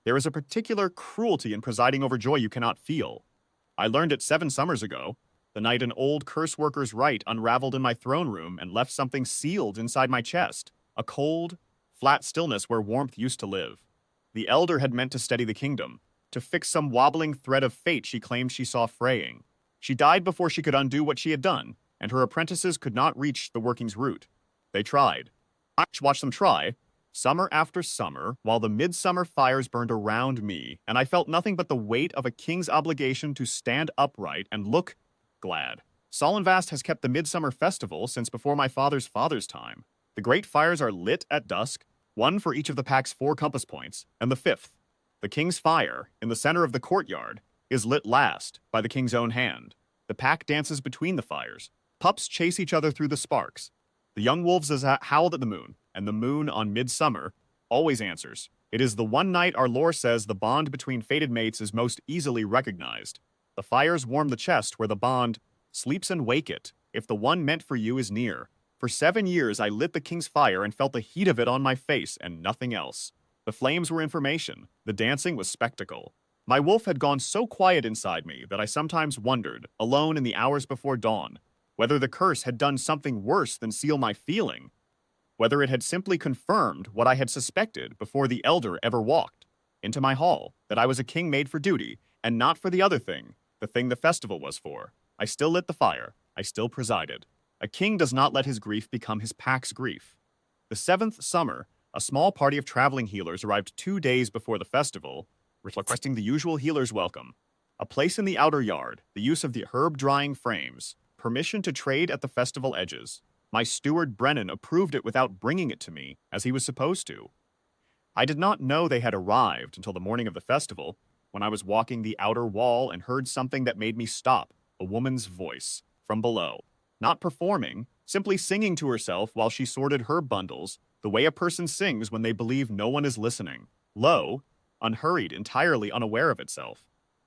There is a particular cruelty in presiding over joy you cannot feel. I learned it 7 summers ago, the night an old curse worker's rite unraveled in my throne room and left something sealed inside my chest, a cold, flat stillness where warmth used to live. The elder had meant to steady the kingdom, to fix some wobbling thread of fate she claimed she saw fraying. She died before she could undo what she had done, and her apprentices could not reach the working's root. They tried. I watched them try, summer after summer, while the midsummer fires burned around me, and I felt nothing but the weight of a king's obligation to stand upright and look glad. Solenvast has kept the midsummer festival since before my father's time. The great fires are lit at dusk, one for each of the pack's 4 compass points, and the fifth, the king's fire, in the center of the courtyard, is lit last by the king's own hand. The pack dances between the fires. Pups chase each other through the sparks. The young wolves howl at the moon, and the moon on midsummer always answers. It is the one night our lore says the bond between fated mates is most easily recognized. The fires warm the chest where the bond sleeps and wake it, if the one meant for you is near. For 7 years I lit the king's fire and felt the heat of it on my face and nothing else. The flames were information, the dancing was spectacle. My wolf had gone so quiet inside me that I sometimes wondered, alone in the hours before dawn, whether the curse had done something worse than seal my feeling, whether it had simply confirmed what I had suspected before the elder ever walked into my hall, that I was a king made for duty, and not for the other thing, the thing the festival was for. I still lit the fire, I still presided. A king does not let his grief become his pack's grief. The 7th summer, a small party of traveling healers arrived 2 days before the festival, requesting the usual healer's welcome. A place in the outer yard, the use of the herb-drying frames, permission to trade at the festival edges. My steward Brennan approved it without bringing it to me, as he was supposed to. I did not know they had arrived until the morning of the festival, when I was walking the outer wall and heard something that made me stop, a woman's voice, from below. Not performing, simply singing to herself while she sorted herb bundles, the way a person sings when they believe no one is listening. Low, unhurried, entirely unaware of itself.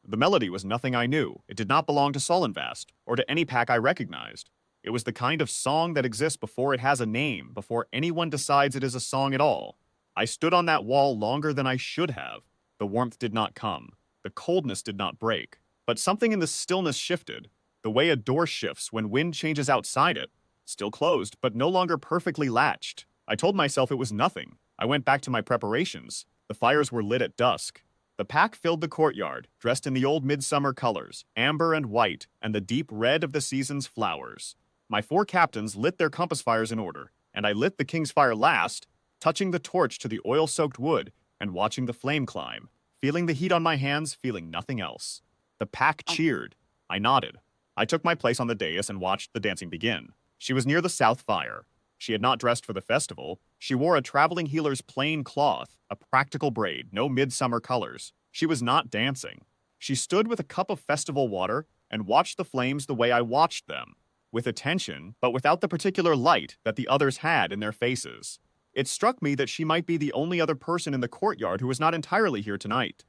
The melody was nothing I knew. It did not belong to Solenvast, or to any pack I recognized. It was the kind of song that exists before it has a name, before anyone decides it is a song at all. I stood on that wall longer than I should have. The warmth did not come. The coldness did not break. But something in the stillness shifted, the way a door shifts when wind changes outside it. Still closed, but no longer perfectly latched. I told myself it was nothing. I went back to my preparations. The fires were lit at dusk. The pack filled the courtyard, dressed in the old midsummer colors, amber and white, and the deep red of the season's flowers. My 4 captains lit their compass fires in order, and I lit the king's fire last, touching the torch to the oil-soaked wood and watching the flame climb, feeling the heat on my hands, feeling nothing else. The pack cheered. I nodded. I took my place on the dais and watched the dancing begin. She was near the south fire. She had not dressed for the festival. She wore a traveling healer's plain cloth, a practical braid, no midsummer colors. She was not dancing. She stood with a cup of festival water and watched the flames the way I watched them, with attention, but without the particular light that the others had in their faces. It struck me that she might be the only other person in the courtyard who was not entirely here tonight.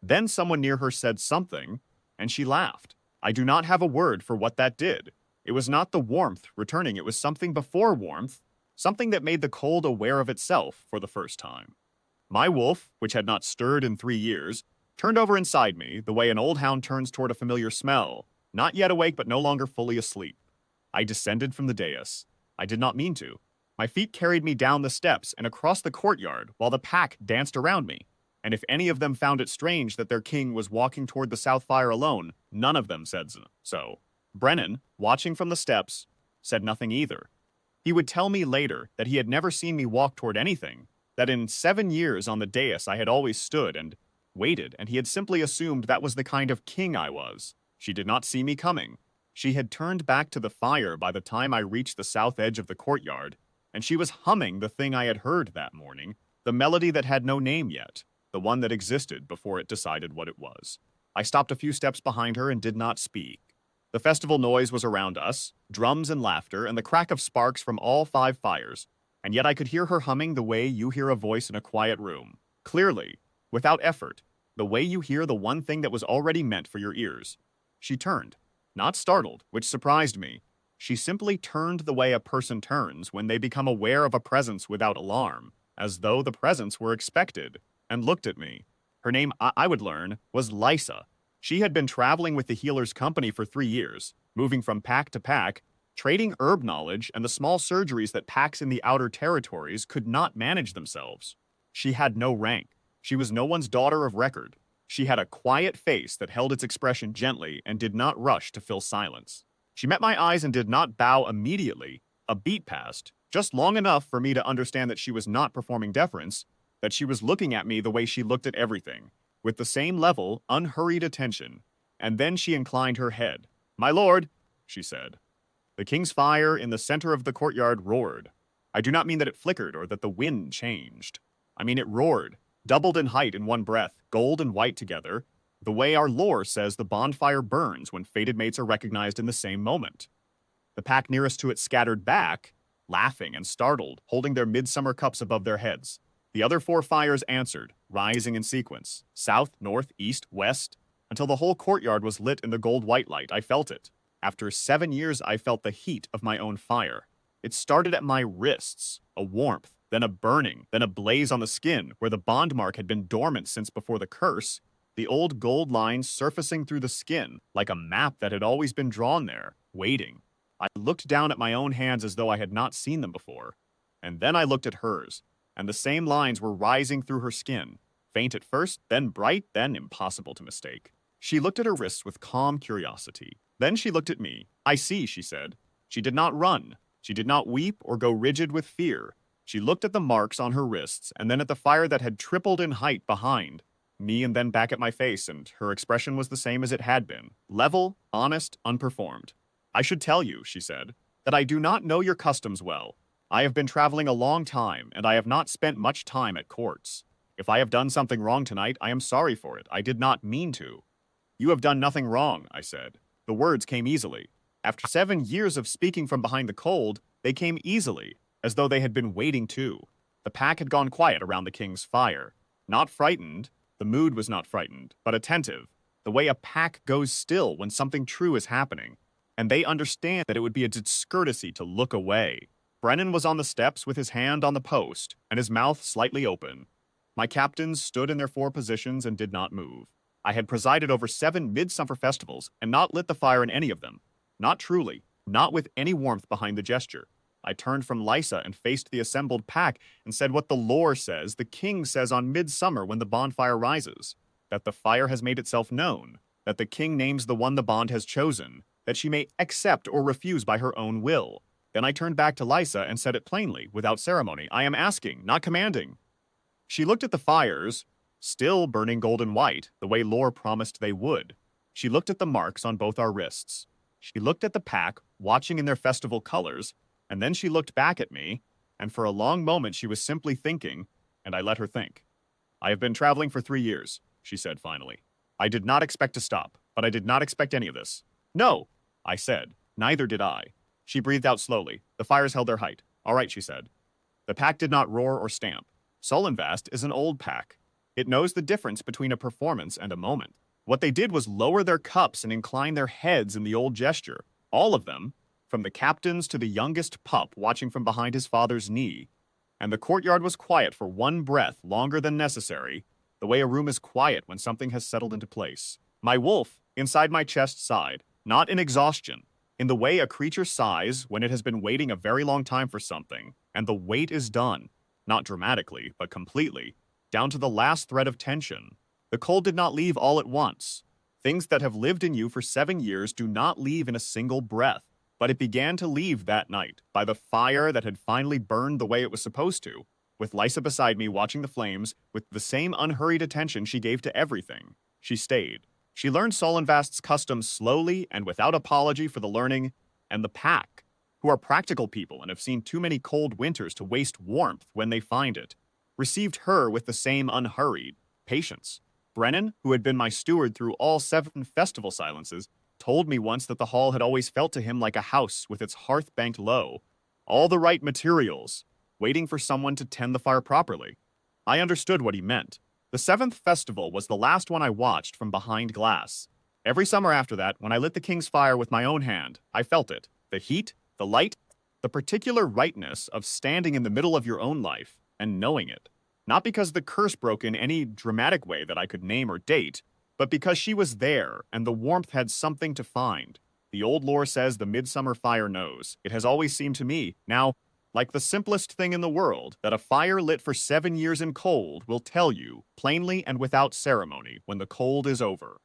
Then someone near her said something, and she laughed. I do not have a word for what that did. It was not the warmth returning, it was something before warmth, something that made the cold aware of itself for the first time. My wolf, which had not stirred in 3 years, turned over inside me the way an old hound turns toward a familiar smell, not yet awake but no longer fully asleep. I descended from the dais. I did not mean to. My feet carried me down the steps and across the courtyard while the pack danced around me. And if any of them found it strange that their king was walking toward the south fire alone, none of them said so. Brennan, watching from the steps, said nothing either. He would tell me later that he had never seen me walk toward anything, that in 7 years on the dais I had always stood and waited, and he had simply assumed that was the kind of king I was. She did not see me coming. She had turned back to the fire by the time I reached the south edge of the courtyard, and she was humming the thing I had heard that morning, the melody that had no name yet, the one that existed before it decided what it was. I stopped a few steps behind her and did not speak. The festival noise was around us, drums and laughter, and the crack of sparks from all 5 fires, and yet I could hear her humming the way you hear a voice in a quiet room, clearly, without effort, the way you hear the one thing that was already meant for your ears. She turned, not startled, which surprised me. She simply turned the way a person turns when they become aware of a presence without alarm, as though the presence were expected, and looked at me. Her name, I would learn, was Lysa. She had been traveling with the healer's company for 3 years, moving from pack to pack, trading herb knowledge and the small surgeries that packs in the outer territories could not manage themselves. She had no rank. She was no one's daughter of record. She had a quiet face that held its expression gently and did not rush to fill silence. She met my eyes and did not bow immediately. A beat passed, just long enough for me to understand that she was not performing deference, that she was looking at me the way she looked at everything, with the same level, unhurried attention. And then she inclined her head. "My lord," she said. The king's fire in the center of the courtyard roared. I do not mean that it flickered or that the wind changed. I mean it roared, doubled in height in one breath, gold and white together, the way our lore says the bonfire burns when fated mates are recognized in the same moment. The pack nearest to it scattered back, laughing and startled, holding their midsummer cups above their heads. The other 4 fires answered, rising in sequence, south, north, east, west, until the whole courtyard was lit in the gold-white light. I felt it. After 7 years, I felt the heat of my own fire. It started at my wrists, a warmth, then a burning, then a blaze on the skin, where the bond mark had been dormant since before the curse, the old gold lines surfacing through the skin, like a map that had always been drawn there, waiting. I looked down at my own hands as though I had not seen them before. And then I looked at hers, and the same lines were rising through her skin, faint at first, then bright, then impossible to mistake. She looked at her wrists with calm curiosity. Then she looked at me. "I see," she said. She did not run. She did not weep or go rigid with fear. She looked at the marks on her wrists, and then at the fire that had tripled in height behind me and then back at my face, and her expression was the same as it had been. Level, honest, unperformed. "I should tell you," she said, "that I do not know your customs well. I have been traveling a long time, and I have not spent much time at courts. If I have done something wrong tonight, I am sorry for it. I did not mean to." "You have done nothing wrong," I said. The words came easily. After 7 years of speaking from behind the cold, they came easily, as though they had been waiting too. The pack had gone quiet around the king's fire. Not frightened. The mood was not frightened, but attentive, the way a pack goes still when something true is happening. And they understand that it would be a discourtesy to look away. Brennan was on the steps with his hand on the post, and his mouth slightly open. My captains stood in their 4 positions and did not move. I had presided over 7 midsummer festivals and not lit the fire in any of them. Not truly, not with any warmth behind the gesture. I turned from Lysa and faced the assembled pack and said what the lore says, the king says on midsummer when the bonfire rises, that the fire has made itself known, that the king names the one the bond has chosen, that she may accept or refuse by her own will. Then I turned back to Lysa and said it plainly, without ceremony. I am asking, not commanding. She looked at the fires, still burning golden white, the way lore promised they would. She looked at the marks on both our wrists. She looked at the pack, watching in their festival colors, and then she looked back at me, and for a long moment she was simply thinking, and I let her think. "I have been traveling for 3 years," she said finally. "I did not expect to stop, but I did not expect any of this." "No," I said. "Neither did I." She breathed out slowly. The fires held their height. "All right," she said. The pack did not roar or stamp. Solenvast is an old pack. It knows the difference between a performance and a moment. What they did was lower their cups and incline their heads in the old gesture. All of them, from the captains to the youngest pup watching from behind his father's knee. And the courtyard was quiet for one breath longer than necessary, the way a room is quiet when something has settled into place. My wolf, inside my chest, sighed, not in exhaustion, in the way a creature sighs when it has been waiting a very long time for something, and the wait is done, not dramatically, but completely, down to the last thread of tension. The cold did not leave all at once. Things that have lived in you for 7 years do not leave in a single breath. But it began to leave that night, by the fire that had finally burned the way it was supposed to, with Lysa beside me watching the flames with the same unhurried attention she gave to everything. She stayed. She learned Solenvast's customs slowly and without apology for the learning, and the pack, who are practical people and have seen too many cold winters to waste warmth when they find it, received her with the same unhurried patience. Brennan, who had been my steward through all 7 festival silences, told me once that the hall had always felt to him like a house with its hearth banked low, all the right materials, waiting for someone to tend the fire properly. I understood what he meant. The 7th festival was the last one I watched from behind glass. Every summer after that, when I lit the king's fire with my own hand, I felt it. The heat, the light, the particular rightness of standing in the middle of your own life and knowing it. Not because the curse broke in any dramatic way that I could name or date, but because she was there and the warmth had something to find. The old lore says the midsummer fire knows. It has always seemed to me, now, like the simplest thing in the world, that a fire lit for 7 years in cold will tell you, plainly and without ceremony, when the cold is over.